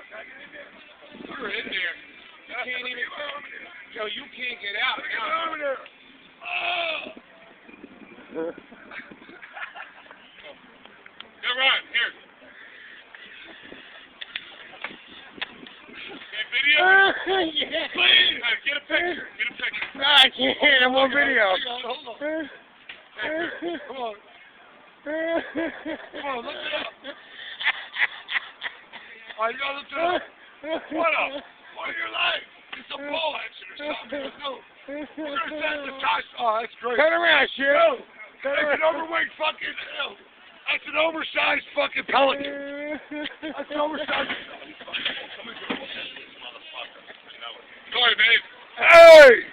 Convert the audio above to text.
You're in there. You can't even. Yo, you can't get out now. Oh! Come on, here. Video? Yeah. Please! Get a picture. Get a picture. No, I can't. I'm on video. Hold on. Come on. Come on, look it up. All right, you gotta look it up. What up? What are your legs? It's a bull action or something. No. We're gonna send the guys. Oh, that's great. Turn around, shit. No. That's an overweight fucking hell. That's an oversized fucking pelican. That's an oversized. Sorry, babe. Hey!